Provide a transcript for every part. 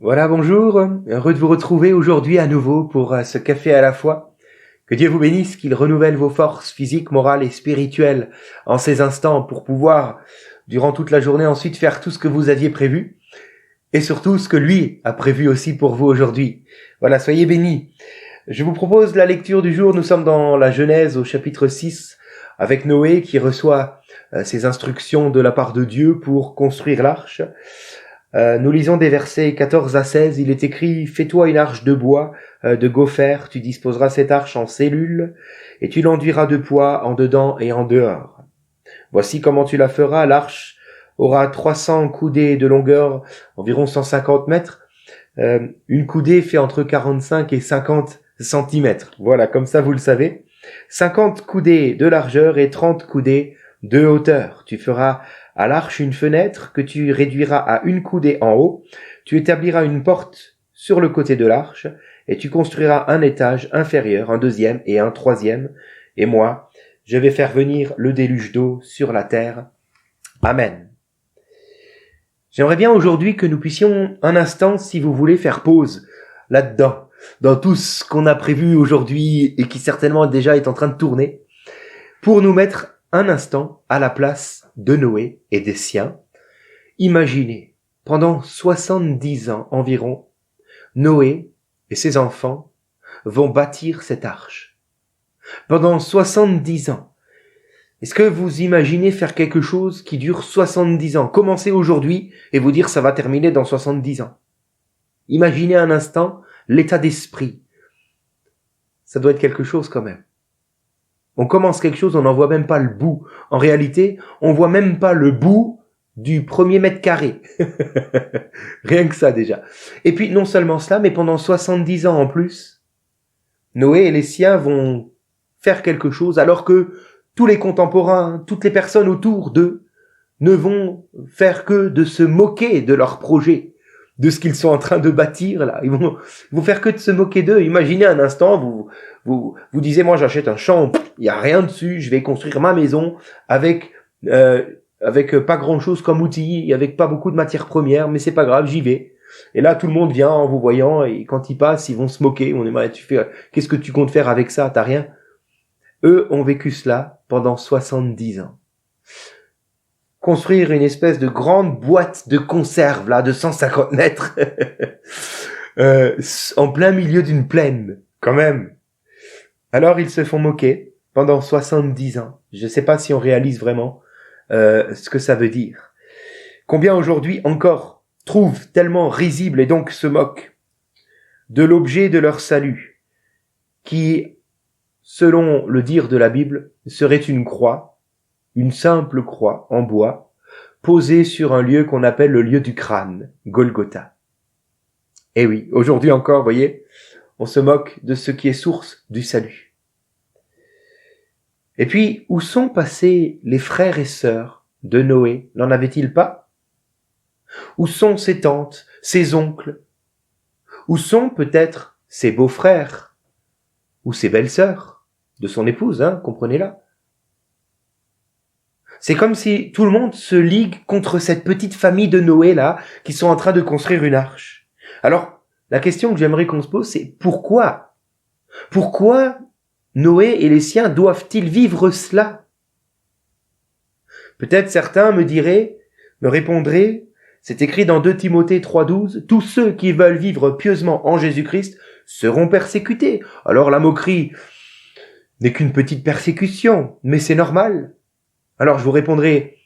Voilà, bonjour, heureux de vous retrouver aujourd'hui à nouveau pour ce café à la fois. Que Dieu vous bénisse, qu'il renouvelle vos forces physiques, morales et spirituelles en ces instants pour pouvoir, durant toute la journée ensuite, faire tout ce que vous aviez prévu et surtout ce que lui a prévu aussi pour vous aujourd'hui. Voilà, soyez bénis. Je vous propose la lecture du jour. Nous sommes dans la Genèse au chapitre 6 avec Noé qui reçoit ses instructions de la part de Dieu pour construire l'arche. Nous lisons des versets 14 à 16. Il est écrit « Fais-toi une arche de bois, de gopher, tu disposeras cette arche en cellules, et tu l'enduiras de poids en dedans et en dehors. Voici comment tu la feras. L'arche aura 300 coudées de longueur, environ 150 mètres. Une coudée fait entre 45 et 50 centimètres. Voilà, comme ça vous le savez. 50 coudées de largeur et 30 coudées de hauteur. Tu feras à l'arche une fenêtre que tu réduiras à une coudée en haut. Tu établiras une porte sur le côté de l'arche et tu construiras un étage inférieur, un deuxième et un troisième. Et moi, je vais faire venir le déluge d'eau sur la terre. Amen. J'aimerais bien aujourd'hui que nous puissions un instant, si vous voulez, faire pause là-dedans, dans tout ce qu'on a prévu aujourd'hui et qui certainement déjà est en train de tourner, pour nous mettre un instant à la place de Noé et des siens. Imaginez, pendant 70 ans environ, Noé et ses enfants vont bâtir cette arche. Pendant 70 ans. Est-ce que vous imaginez faire quelque chose qui dure 70 ans? Commencer aujourd'hui et vous dire ça va terminer dans 70 ans. Imaginez un instant l'état d'esprit. Ça doit être quelque chose quand même. On commence quelque chose, on n'en voit même pas le bout. En réalité, on voit même pas le bout du premier mètre carré. Rien que ça déjà. Et puis non seulement cela, mais pendant 70 ans en plus, Noé et les siens vont faire quelque chose alors que tous les contemporains, toutes les personnes autour d'eux ne vont faire que de se moquer de leur projet, de ce qu'ils sont en train de bâtir là. Ils vont faire que de se moquer d'eux. Imaginez un instant, vous disiez moi j'achète un champ, il y a rien dessus, je vais construire ma maison avec pas grand chose comme outil, avec pas beaucoup de matières premières, mais c'est pas grave, j'y vais. Et là tout le monde vient en vous voyant et quand ils passent, ils vont se moquer. On dit qu'est-ce que tu comptes faire avec ça? T'as rien. Eux ont vécu cela pendant 70 ans. Construire une espèce de grande boîte de conserve là de 150 mètres en plein milieu d'une plaine, quand même. Alors ils se font moquer pendant 70 ans. Je ne sais pas si on réalise vraiment ce que ça veut dire. Combien aujourd'hui encore trouvent tellement risible et donc se moquent de l'objet de leur salut, qui, selon le dire de la Bible, serait une croix, une simple croix en bois, posée sur un lieu qu'on appelle le lieu du crâne, Golgotha. Et oui, aujourd'hui encore, voyez, on se moque de ce qui est source du salut. Et puis, où sont passés les frères et sœurs de Noé? N'en avait-il pas? Où sont ses tantes, ses oncles? Où sont peut-être ses beaux-frères? Ou ses belles-sœurs de son épouse, comprenez-la? C'est comme si tout le monde se ligue contre cette petite famille de Noé là, qui sont en train de construire une arche. Alors, la question que j'aimerais qu'on se pose, c'est pourquoi? Pourquoi Noé et les siens doivent-ils vivre cela? Peut-être certains me répondraient, c'est écrit dans 2 Timothée 3,12, tous ceux qui veulent vivre pieusement en Jésus-Christ seront persécutés. Alors la moquerie n'est qu'une petite persécution, mais c'est normal. Alors je vous répondrai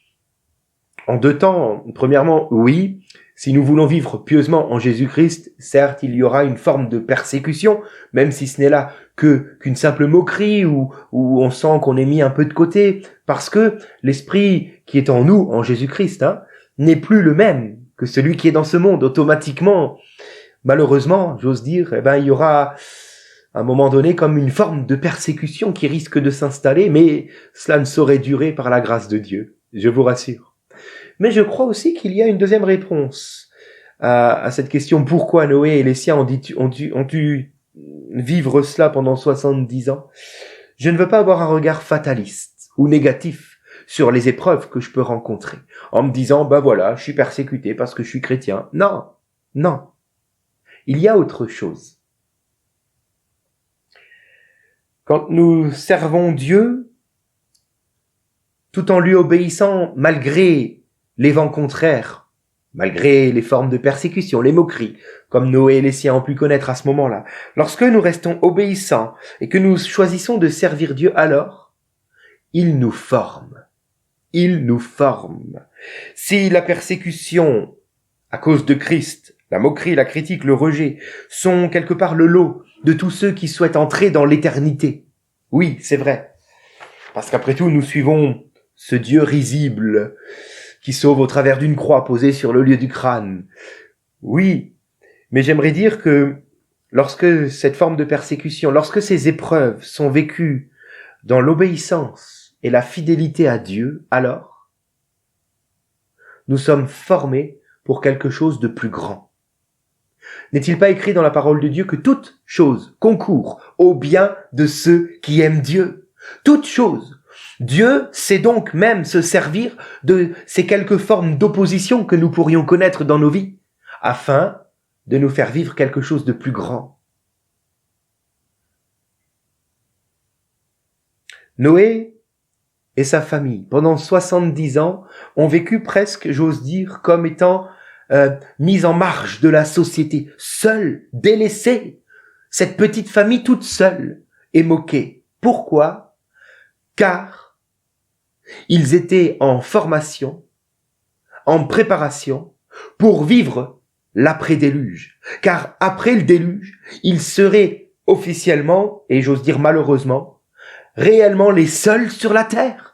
en 2 temps. Premièrement, oui, si nous voulons vivre pieusement en Jésus-Christ, certes il y aura une forme de persécution, même si ce n'est là qu'une simple moquerie où on sent qu'on est mis un peu de côté, parce que l'esprit qui est en nous, en Jésus-Christ, n'est plus le même que celui qui est dans ce monde. Automatiquement, malheureusement, j'ose dire, il y aura à un moment donné comme une forme de persécution qui risque de s'installer, mais cela ne saurait durer par la grâce de Dieu, je vous rassure. Mais je crois aussi qu'il y a une deuxième réponse à cette question, pourquoi Noé et les siens ont dû vivre cela pendant 70 ans. Je ne veux pas avoir un regard fataliste ou négatif sur les épreuves que je peux rencontrer, en me disant, voilà, je suis persécuté parce que je suis chrétien. Non. Il y a autre chose. Quand nous servons Dieu, tout en lui obéissant malgré les vents contraires, malgré les formes de persécution, les moqueries, comme Noé et les siens ont pu connaître à ce moment-là, lorsque nous restons obéissants et que nous choisissons de servir Dieu, alors, il nous forme. Il nous forme. Si la persécution, à cause de Christ, la moquerie, la critique, le rejet, sont quelque part le lot de tous ceux qui souhaitent entrer dans l'éternité, oui, c'est vrai. Parce qu'après tout, nous suivons ce Dieu risible qui sauve au travers d'une croix posée sur le lieu du crâne. Oui, mais j'aimerais dire que lorsque cette forme de persécution, lorsque ces épreuves sont vécues dans l'obéissance et la fidélité à Dieu, alors nous sommes formés pour quelque chose de plus grand. N'est-il pas écrit dans la parole de Dieu que toute chose concourt au bien de ceux qui aiment Dieu? Toute chose. Dieu sait donc même se servir de ces quelques formes d'opposition que nous pourrions connaître dans nos vies, afin de nous faire vivre quelque chose de plus grand. Noé et sa famille, pendant 70 ans, ont vécu presque, j'ose dire, comme étant mis en marge de la société, seuls, délaissés. Cette petite famille toute seule est moquée. Pourquoi? Car ils étaient en formation, en préparation pour vivre l'après-déluge. Car après le déluge, ils seraient officiellement, et j'ose dire malheureusement, réellement les seuls sur la terre.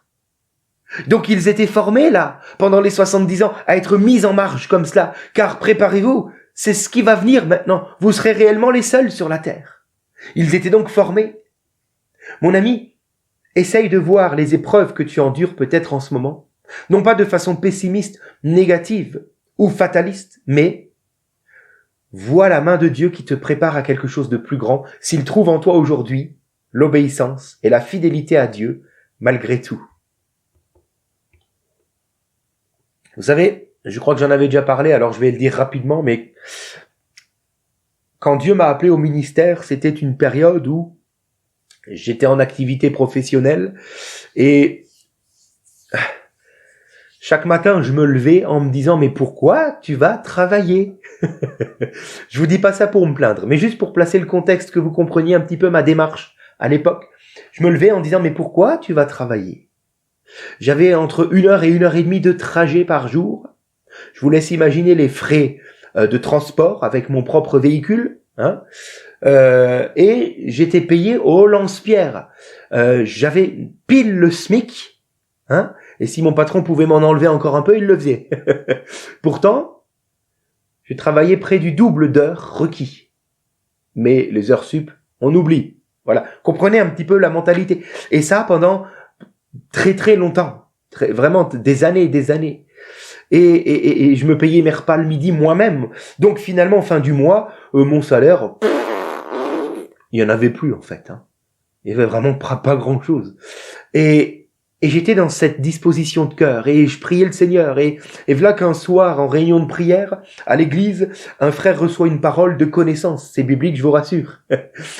Donc ils étaient formés là, pendant les 70 ans, à être mis en marge comme cela, car préparez-vous, c'est ce qui va venir maintenant, vous serez réellement les seuls sur la terre. Ils étaient donc formés. Mon ami, essaye de voir les épreuves que tu endures peut-être en ce moment, non pas de façon pessimiste, négative ou fataliste, mais vois la main de Dieu qui te prépare à quelque chose de plus grand, s'il trouve en toi aujourd'hui l'obéissance et la fidélité à Dieu, malgré tout. Vous savez, je crois que j'en avais déjà parlé, alors je vais le dire rapidement, mais quand Dieu m'a appelé au ministère, c'était une période où j'étais en activité professionnelle et chaque matin, je me levais en me disant « Mais pourquoi tu vas travailler ?» Je vous dis pas ça pour me plaindre, mais juste pour placer le contexte, que vous compreniez un petit peu ma démarche à l'époque. Je me levais en disant « Mais pourquoi tu vas travailler ?» J'avais entre 1 heure et 1 heure et demie de trajet par jour. Je vous laisse imaginer les frais de transport avec mon propre véhicule. Et j'étais payé au lance-pierre. J'avais pile le SMIC. Et si mon patron pouvait m'en enlever encore un peu, il le faisait. Pourtant, je travaillais près du double d'heures requis. Mais les heures sup, on oublie. Voilà. Comprenez un petit peu la mentalité. Et ça pendant très très longtemps, vraiment des années et des années. Et je me payais mes repas le midi moi-même. Donc finalement, fin du mois, mon salaire, il y en avait plus en fait. Il y avait vraiment pas grand-chose. Et j'étais dans cette disposition de cœur et je priais le Seigneur. Et voilà qu'un soir, en réunion de prière, à l'église, un frère reçoit une parole de connaissance. C'est biblique, je vous rassure.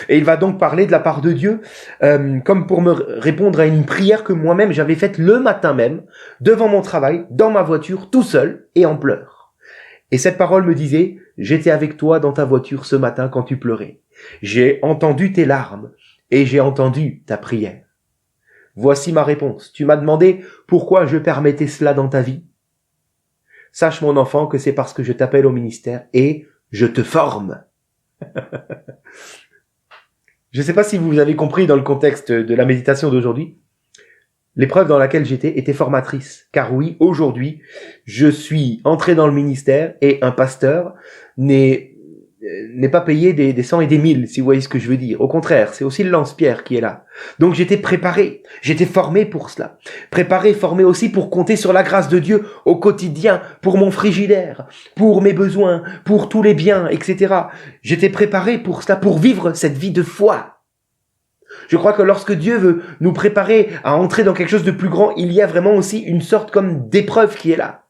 Et il va donc parler de la part de Dieu, comme pour me répondre à une prière que moi-même j'avais faite le matin même, devant mon travail, dans ma voiture, tout seul et en pleurs. Et cette parole me disait, j'étais avec toi dans ta voiture ce matin quand tu pleurais. J'ai entendu tes larmes et j'ai entendu ta prière. Voici ma réponse. Tu m'as demandé pourquoi je permettais cela dans ta vie. Sache, mon enfant, que c'est parce que je t'appelle au ministère et je te forme. Je ne sais pas si vous avez compris dans le contexte de la méditation d'aujourd'hui. L'épreuve dans laquelle j'étais était formatrice. Car oui, aujourd'hui, je suis entré dans le ministère et un pasteur n'est pas payé des 100 et des 1000, si vous voyez ce que je veux dire. Au contraire, c'est aussi le lance-pierre qui est là. Donc j'étais préparé, j'étais formé pour cela. Préparé, formé aussi pour compter sur la grâce de Dieu au quotidien, pour mon frigidaire, pour mes besoins, pour tous les biens, etc. J'étais préparé pour cela, pour vivre cette vie de foi. Je crois que lorsque Dieu veut nous préparer à entrer dans quelque chose de plus grand, il y a vraiment aussi une sorte comme d'épreuve qui est là.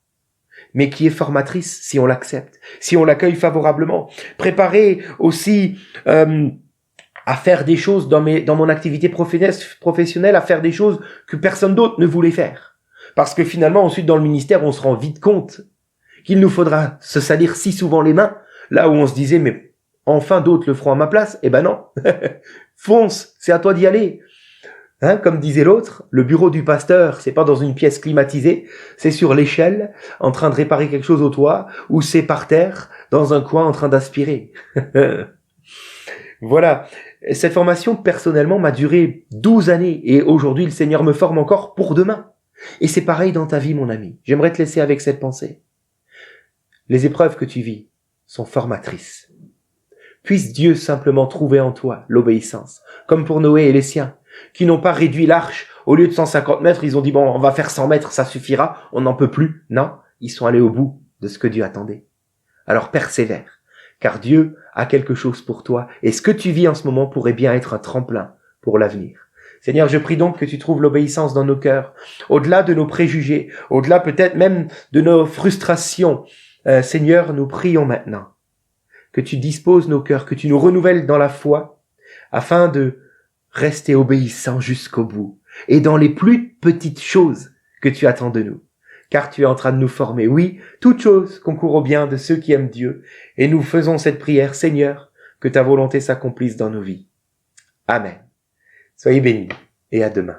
mais qui est formatrice si on l'accepte, si on l'accueille favorablement. Préparer aussi à faire des choses dans mon activité professionnelle, à faire des choses que personne d'autre ne voulait faire. Parce que finalement, ensuite, dans le ministère, on se rend vite compte qu'il nous faudra se salir si souvent les mains, là où on se disait, mais enfin d'autres le feront à ma place. Eh ben non, fonce, c'est à toi d'y aller. Hein, comme disait l'autre, le bureau du pasteur, c'est pas dans une pièce climatisée, c'est sur l'échelle, en train de réparer quelque chose au toit, ou c'est par terre, dans un coin en train d'aspirer. Voilà. Cette formation, personnellement, m'a duré 12 années, et aujourd'hui, le Seigneur me forme encore pour demain. Et c'est pareil dans ta vie, mon ami. J'aimerais te laisser avec cette pensée. Les épreuves que tu vis sont formatrices. Puisse Dieu simplement trouver en toi l'obéissance, comme pour Noé et les siens, qui n'ont pas réduit l'arche. Au lieu de 150 mètres, ils ont dit, bon, on va faire 100 mètres, ça suffira, on n'en peut plus. Non, ils sont allés au bout de ce que Dieu attendait. Alors persévère, car Dieu a quelque chose pour toi, et ce que tu vis en ce moment pourrait bien être un tremplin pour l'avenir. Seigneur, je prie donc que tu trouves l'obéissance dans nos cœurs, au-delà de nos préjugés, au-delà peut-être même de nos frustrations. Seigneur, nous prions maintenant que tu disposes nos cœurs, que tu nous renouvelles dans la foi, afin de rester obéissants jusqu'au bout, et dans les plus petites choses que tu attends de nous. Car tu es en train de nous former. Oui, toute chose concourt au bien de ceux qui aiment Dieu, et nous faisons cette prière, Seigneur, que ta volonté s'accomplisse dans nos vies. Amen. Soyez bénis, et à demain.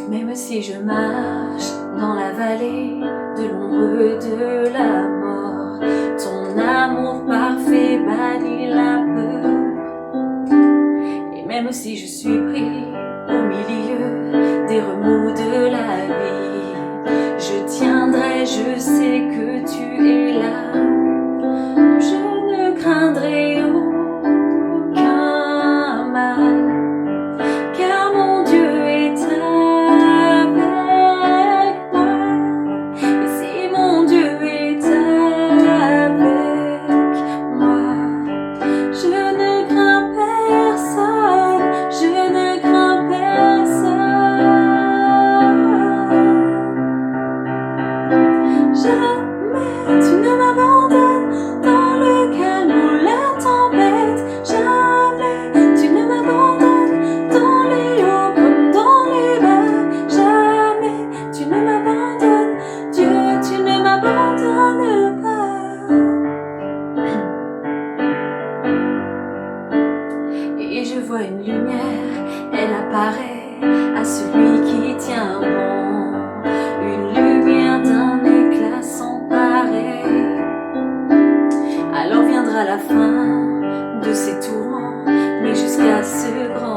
Même si je marche dans la vallée de l'ombre de la mort, ton amour parfait bannit la peur. Et même si je suis pris au milieu des remous de la vie, je tiendrai, je sais que tu es là. Je ne craindrai aucun mal, car mon Dieu est avec moi. Et si mon Dieu est avec moi, je ne crains personne, je ne crains personne. Jamais tu ne m'abandonnes dans le calme ou la tempête. Jamais tu ne m'abandonnes dans les hauts comme dans les bas. Jamais tu ne m'abandonnes, Dieu, tu ne m'abandonnes pas. Et je vois une lumière, elle apparaît à celui qui tient bon. Une lumière d'un éclat sans pareil. Alors viendra la fin de ces tourments, mais jusqu'à ce grand